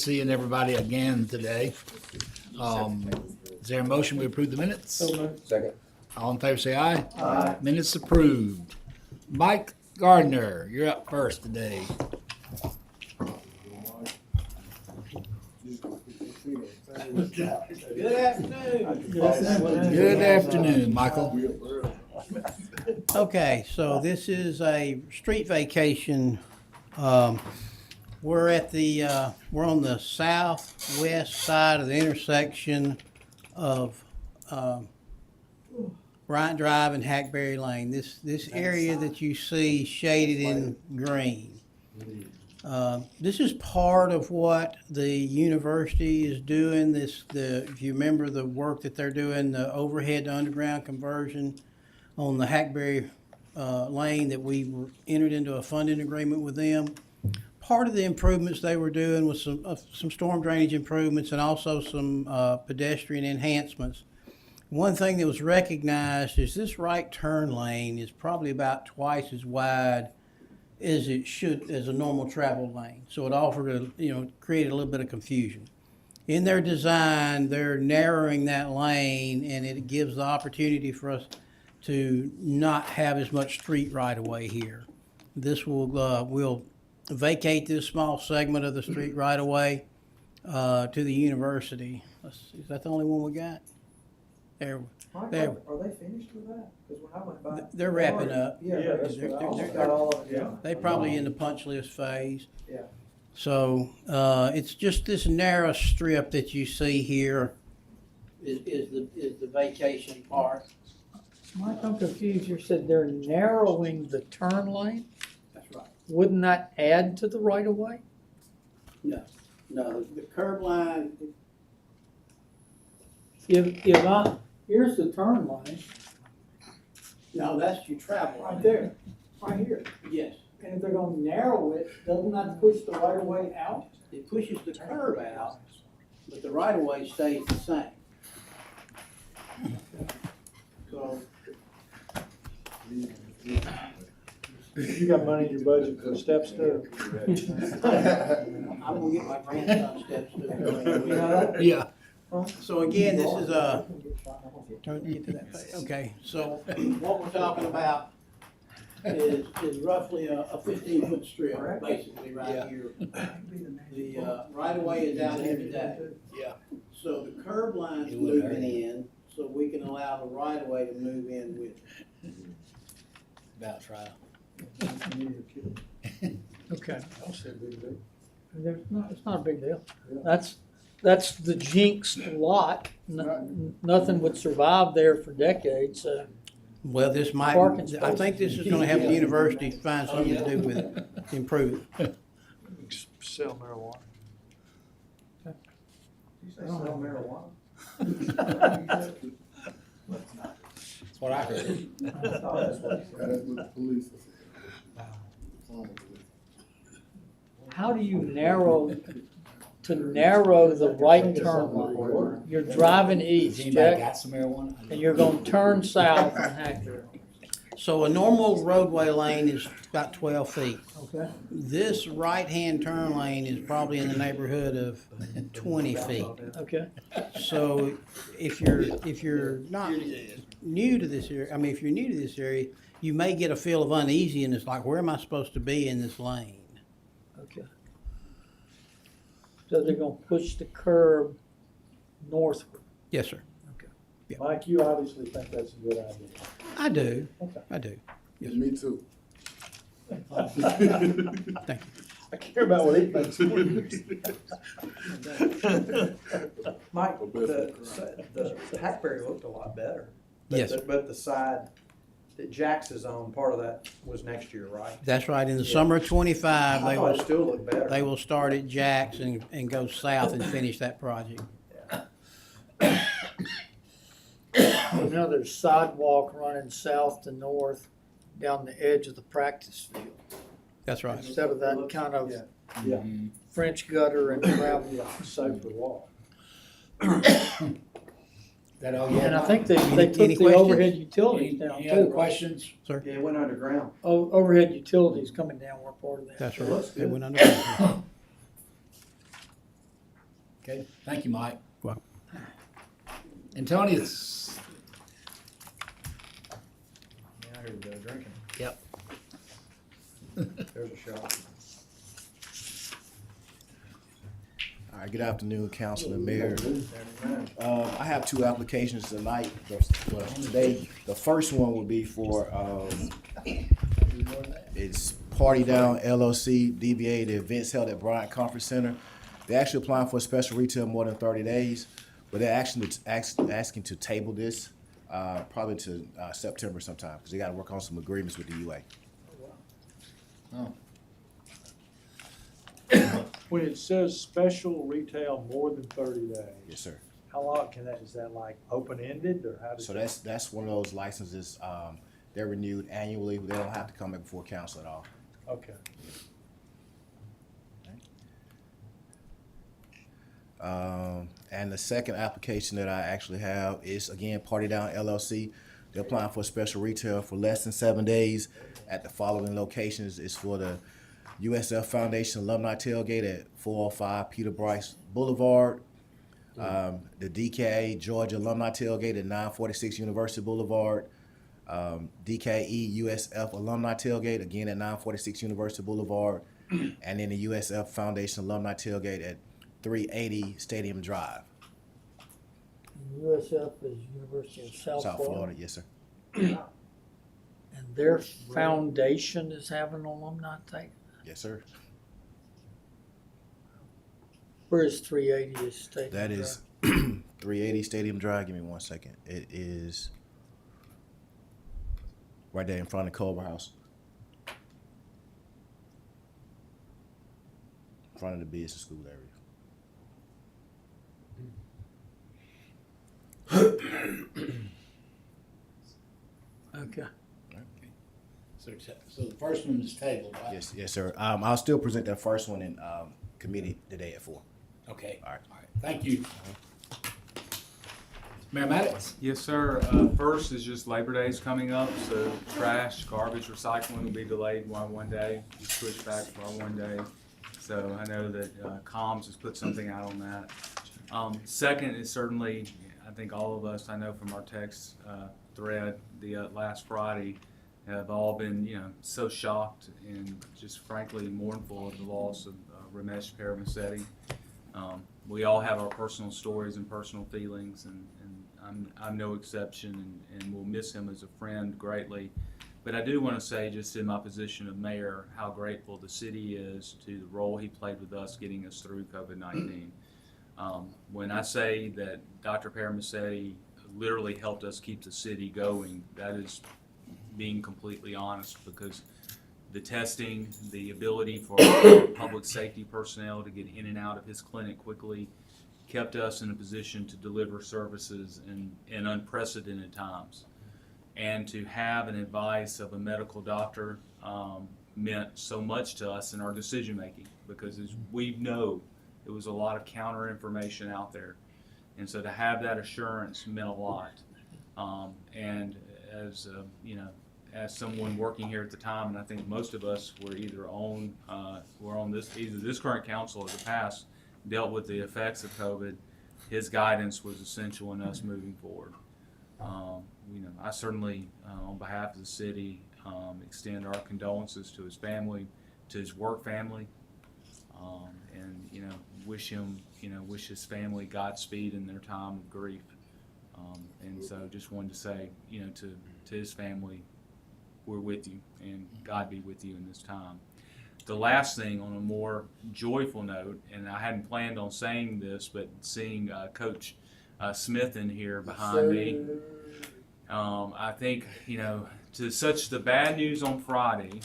seeing everybody again today. Is there a motion we approve the minutes? Second. All in favor say aye. Aye. Minutes approved. Mike Gardner, you're up first today. Good afternoon. Good afternoon, Michael. Okay, so this is a street vacation. We're at the, we're on the southwest side of the intersection of Bryant Drive and Hackberry Lane. This area that you see shaded in green. This is part of what the university is doing. If you remember the work that they're doing, the overhead to underground conversion on the Hackberry Lane that we entered into a funding agreement with them. Part of the improvements they were doing was some storm drainage improvements and also some pedestrian enhancements. One thing that was recognized is this right turn lane is probably about twice as wide as it should as a normal travel lane. So it offered created a little bit of confusion. In their design, they're narrowing that lane, and it gives the opportunity for us to not have as much street right of way here. This will vacate this small segment of the street right of way to the university. Is that the only one we got? There. Mike, There. are they finished with that? Because when I went by. They're wrapping up. Yeah, that's They're- what I they're- almost got all of it. Yeah. They probably in the punch list phase. Yeah. So it's just this narrow strip that you see here is the vacation part. Mike, I'm confused. You said they're narrowing the turn lane? That's right. Wouldn't that add to the right of way? No, the curb line. Here's the turn lane, No, that's your travel. right there, right here. Yes, And if they're gonna narrow it, doesn't that push the right of way out? it pushes the curb out, but the right of way stays the same. So You got money in your budget for steps too? I'm gonna get my grandson steps to. Yeah. So again, this is get to that page. Okay, so what we're talking about is roughly a 15-foot strip, basically right here. The right of way is out here today. Yeah. So the curb line's It wouldn't moving hurt. in, so we can allow the right of way to move in with it. Bounce right. Okay. It's not a big deal. That's the jinxed lot. Nothing would survive there for decades, so. Well, this might, Parking I think this is gonna have the university find something to do with it, improve it. Sell marijuana. You say sell marijuana? That's what I heard. I thought that's what he said. That's what the police said. How do you narrow the right turn lane? You're driving east, Has anybody Jack, got some marijuana? and you're gonna turn south on Hackberry. So a normal roadway lane is about 12 feet. Okay. This right-hand turn lane is probably in the neighborhood of 20 feet. Okay. So if you're not new to this area, if you're new to this area, you may get a feel of uneasiness, like, where am I supposed to be in this lane? Okay. So they're gonna push the curb northward. Yes, sir. Mike, you obviously think that's a good idea. I do. Okay. I do. Yes, Me too. Thank you. I care about what he thinks. Mike, the Hackberry looked a lot better. Yes. But the side that Jax is on, part of that was next year, right? That's right. In the summer of 25, I thought it still looked better. they will start at Jack's and go south and finish that project. Now there's sidewalk running south to north down the edge of the practice field. That's right. Instead of that kind of Yeah, French gutter and gravel. safer walk. That all you had? And I think they Any took the questions? overhead utilities down Any other too. questions? Yeah, it went underground. Overhead utilities coming down were part of that. That's It looks right. They good. went under. Okay, thank you, Mike. Well. And Tony, it's, Yeah, here we go, drinking. yep. There's a shot. All right, good afternoon, Council and Mayor. I have two applications tonight. Well, today, the first one will be for, it's Party Down LLC, DBA, the events held at Bryant Conference Center. They're actually applying for a special retail more than 30 days, but they're actually asking to table this, probably to September sometime, because they gotta work on some agreements with the UA. Oh, When it says special retail more than 30 days, Yes, sir. how long is that like open-ended or how does So that? that's one of those licenses, they're renewed annually. They don't have to come back before council at all. Okay. And the second application that I actually have is, again, Party Down LLC. They're applying for a special retail for less than 7 days at the following locations. It's for the USF Foundation Alumni Tailgate at 405 Peter Bryce Boulevard, the DKA Georgia Alumni Tailgate at 946 University Boulevard, DKE USF Alumni Tailgate, again at 946 University Boulevard, and then the USF Foundation Alumni Tailgate at 380 Stadium Drive, USF is University of South South Florida. Florida. Yes, sir. And their foundation is having alumni thing. Yes, sir. Where is 380 State? That is 380 Stadium Drive. Give me 1 second. It is right there in front of Culver House. In front of the business school area. Okay. so the first one is tabled, right? Yes, yes, sir. I'll still present that first one in committee today at 4. Okay. All right. Thank you. Mayor Maddox? Yes, sir. First is just Labor Day's coming up, so trash, garbage, recycling will be delayed by 1 day, just pushed back for 1 day. So I know that Comms has put something out on that. Second is certainly, I think all of us, I know from our text thread the last Friday, have all been, so shocked and just frankly mournful of the loss of Ramesh Paramasetti. We all have our personal stories and personal feelings, and I'm no exception, and we'll miss him as a friend greatly. But I do want to say, just in my position of mayor, how grateful the city is to the role he played with us getting us through COVID-19. When I say that Dr. Paramasetti literally helped us keep the city going, that is being completely honest, because the testing, the ability for our public safety personnel to get in and out of his clinic quickly kept us in a position to deliver services in unprecedented times. And to have an advice of a medical doctor meant so much to us in our decision making, because as we know, there was a lot of counter information out there. And so to have that assurance meant a lot. And as, as someone working here at the time, and I think most of us were either on either this current council or the past, dealt with the effects of COVID, his guidance was essential in us moving forward. I certainly, on behalf of the city, extend our condolences to his family, to his work family, and wish his family Godspeed in their time of grief. And so, just wanted to say, to his family, we're with you, and God be with you in this time. The last thing, on a more joyful note, and I hadn't planned on saying this, but seeing Coach Smith in here behind me, I think, to such the bad news on Friday,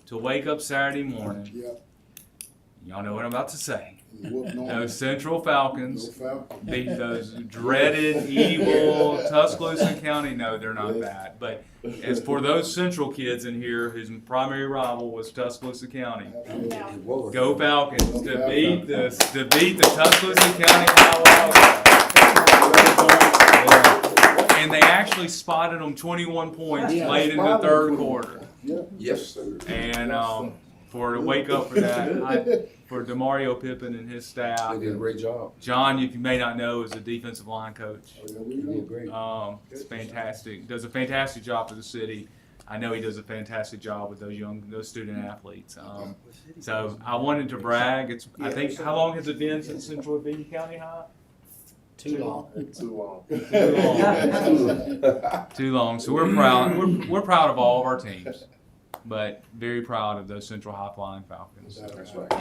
to wake up Saturday morning, y'all know what I'm about to say. Those Central Falcons beat those dreaded, evil Tuscaloosa County. No, they're not that. But as for those Central kids in here whose primary rival was Tuscaloosa County, go Falcons to beat the Tuscaloosa County Falcons. And they actually spotted them 21 points late in the third quarter. Yes, sir. And for to wake up for that. For Demario Pippen and his staff. They did a great job. John, you may not know, is a defensive line coach. They did great. It's fantastic. Does a fantastic job for the city. I know he does a fantastic job with those student athletes. So I wanted to brag. I think, how long has it been since Central Bean County High? Too long. Too long. Too long. So we're proud. We're proud of all of our teams, but very proud of those Central High Flying Falcons. That's right.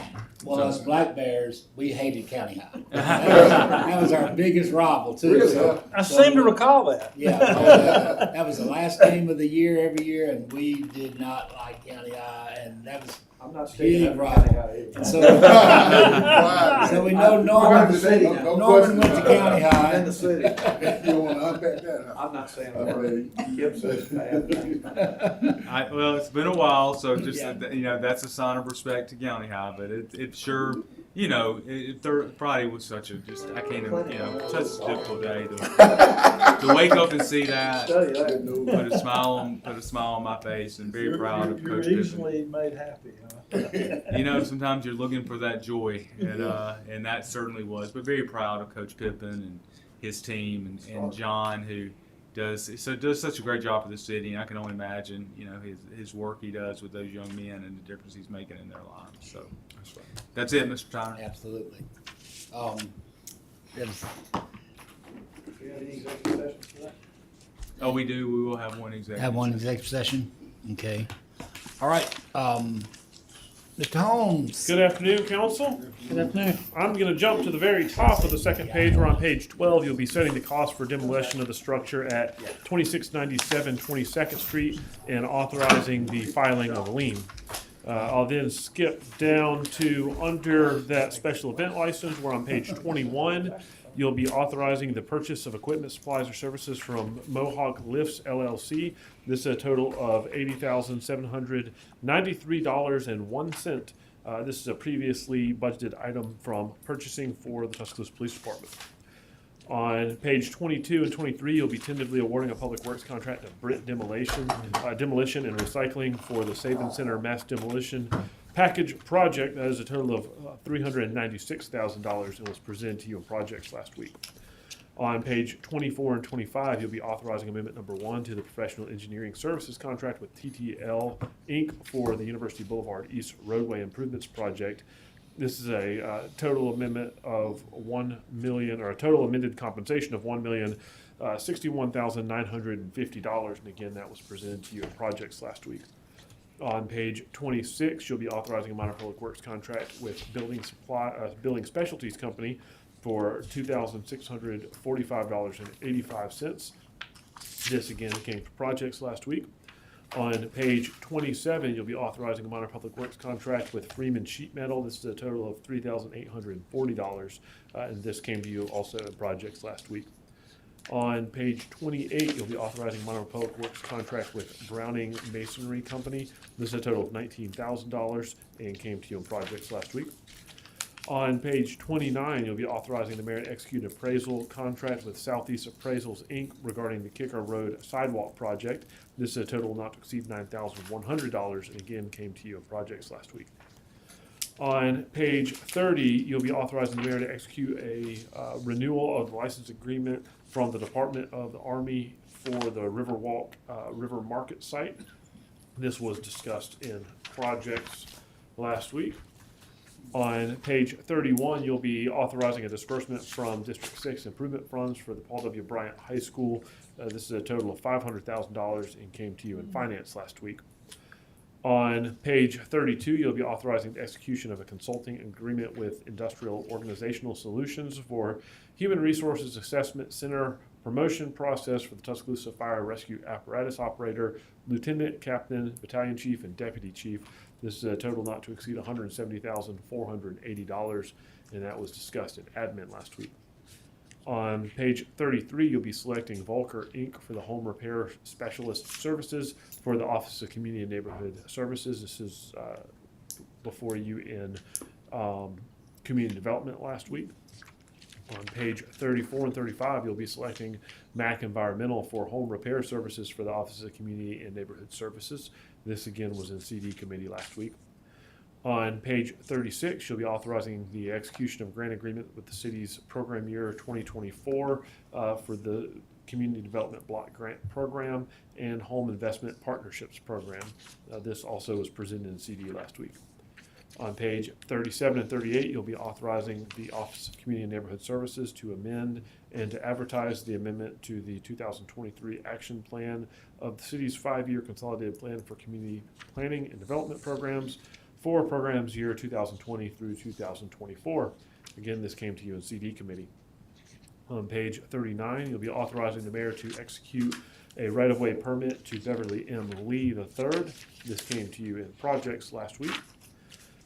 Well, us Black Bears, we hated County High. That was our biggest rival too. Really? So, I seem to recall that. yeah, that was the last game of the year every year, and we did not like County High, and that was I'm not sticking big up for rival. County High either. And so we know Norman went to County High. In the city. You don't want to unpack that, huh? I'm not saying a word. Kip says bad things. Well, it's been a while, so just Yeah. that's a sign of respect to County High. But it sure, Friday was such a I can't even, such a difficult day to wake up and see that. Tell you that. Put a smile on my face, and very proud of You're Coach Pippen. easily made happy, huh? Sometimes you're looking for that joy, and that certainly was. But very proud of Coach Pippen and his team, and John, who does such a great job for the city. And I can only imagine, his work he does with those young men and the difference he's making in their lives. So that's it, Mr. Tyner. Absolutely. It was- Do you have any executive sessions for that? Oh, we do. We will have one executive. Have one executive session? Okay. All right, Mr. Holmes. Good afternoon, council. Good afternoon. I'm going to jump to the very top of the second page. We're on page 12. You'll be setting the cost for demolition of the structure at 2697 22nd Street and authorizing the filing of a lien. I'll then skip down to under that special event license. We're on page 21. You'll be authorizing the purchase of equipment, supplies, or services from Mohawk Lifts LLC. This is a total of $80,793.01. This is a previously budgeted item from purchasing for the Tuscaloosa Police Department. On page 22 and 23, you'll be tentatively awarding a public works contract to Britt Demolition and Recycling for the Saban Center mass demolition package project. That is a total of $396,000 and was presented to you in projects last week. On page 24 and 25, you'll be authorizing amendment number 1 to the professional engineering services contract with TTL Inc. for the University Boulevard East Roadway Improvements Project. This is a total amendment of $1 million, or a total amended compensation of $1,061,950. And again, that was presented to you in projects last week. On page 26, you'll be authorizing a minor public works contract with Building Specialties Company for $2,645.85. This again came for projects last week. On page 27, you'll be authorizing a minor public works contract with Freeman Sheet Metal. This is a total of $3,840, and this came to you also in projects last week. On page 28, you'll be authorizing a minor public works contract with Browning Masonry Company. This is a total of $19,000 and came to you in projects last week. On page 29, you'll be authorizing the mayor to execute an appraisal contract with Southeast Appraisals, Inc. regarding the Kicker Road sidewalk project. This is a total not to exceed $9,100 and again came to you in projects last week. On page 30, you'll be authorizing the mayor to execute a renewal of the license agreement from the Department of the Army for the Riverwalk River Market site. This was discussed in projects last week. On page 31, you'll be authorizing a disbursement from District 6 improvement funds for the Paul W. Bryant High School. This is a total of $500,000 and came to you in finance last week. On page 32, you'll be authorizing the execution of a consulting agreement with Industrial Organizational Solutions for Human Resources Assessment Center promotion process for the Tuscaloosa Fire Rescue Apparatus Operator, Lieutenant, Captain, Battalion Chief, and Deputy Chief. This is a total not to exceed $170,480, and that was discussed in admin last week. On page 33, you'll be selecting Volker Inc. for the home repair specialist services for the Office of Community and Neighborhood Services. This is before you in community development last week. On page 34 and 35, you'll be selecting MAC Environmental for home repair services for the Office of Community and Neighborhood Services. This again was in CD committee last week. On page 36, you'll be authorizing the execution of grant agreement with the city's program year 2024 for the Community Development Block Grant Program and Home Investment Partnerships Program. This also was presented in CD last week. On page 37 and 38, you'll be authorizing the Office of Community and Neighborhood Services to amend and to advertise the amendment to the 2023 action plan of the city's 5-year consolidated plan for community planning and development programs for programs year 2020 through 2024. Again, this came to you in CD committee. On page 39, you'll be authorizing the mayor to execute a right-of-way permit to Beverly M. Lee III. This came to you in projects last week.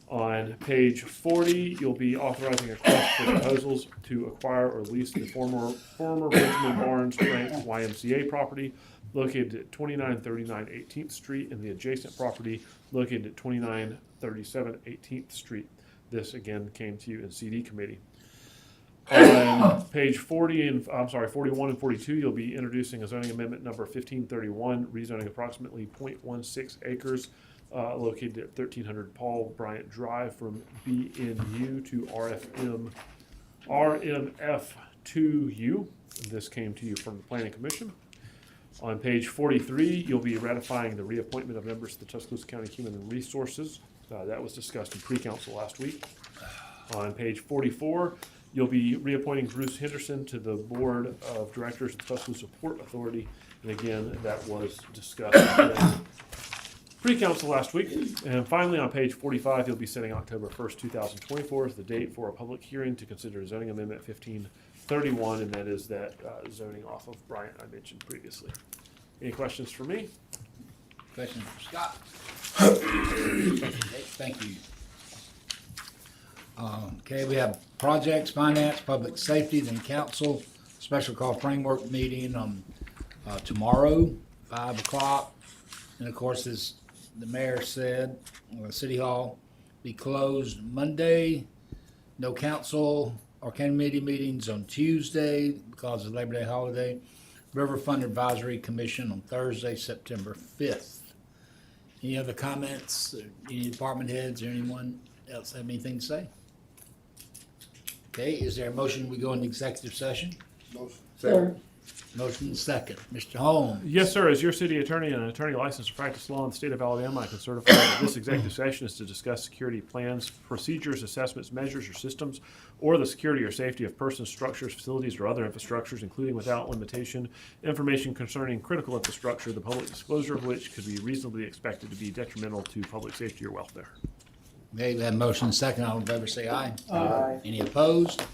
On page 40, you'll be authorizing a request for proposals to acquire or lease the former Benjamin Barnes Ranch YMCA property located at 2939 18th Street and the adjacent property located at 2937 18th Street. This again came to you in CD committee. On page 41 and 42, you'll be introducing a zoning amendment number 1531, rezoning approximately 0.16 acres located at 1300 Paul Bryant Drive from BNU to RMF2U. This came to you from the Planning Commission. On page 43, you'll be ratifying the reappointment of members to the Tuscaloosa County Human Resources. That was discussed in pre-council last week. On page 44, you'll be reappointing Bruce Henderson to the Board of Directors of the Tuscaloosa Port Authority. And again, that was discussed in pre-council last week. And finally, on page 45, you'll be setting October 1st, 2024 as the date for a public hearing to consider zoning amendment 1531, and that is that zoning off of Bryant I mentioned previously. Any questions for me? Question for Scott. Thank you. Okay, we have projects, finance, public safety, then council, special call framework meeting on tomorrow, 5 o'clock. And of course, as the mayor said, City Hall be closed Monday. No council or committee meetings on Tuesday because of Labor Day holiday. River Fund Advisory Commission on Thursday, September 5th. Any other comments? Any department heads or anyone else have anything to say? Okay, is there a motion we go into executive session? Motion. Third. Motion second. Mr. Holmes? Yes, sir. As your city attorney and an attorney licensed to practice law in the state of Alabama, I can certify that this executive session is to discuss security plans, procedures, assessments, measures, or systems, or the security or safety of persons, structures, facilities, or other infrastructures, including without limitation, information concerning critical infrastructure, the public disclosure of which could be reasonably expected to be detrimental to public safety or welfare. Okay, we have motion second. All in favor say aye. Aye. Any opposed?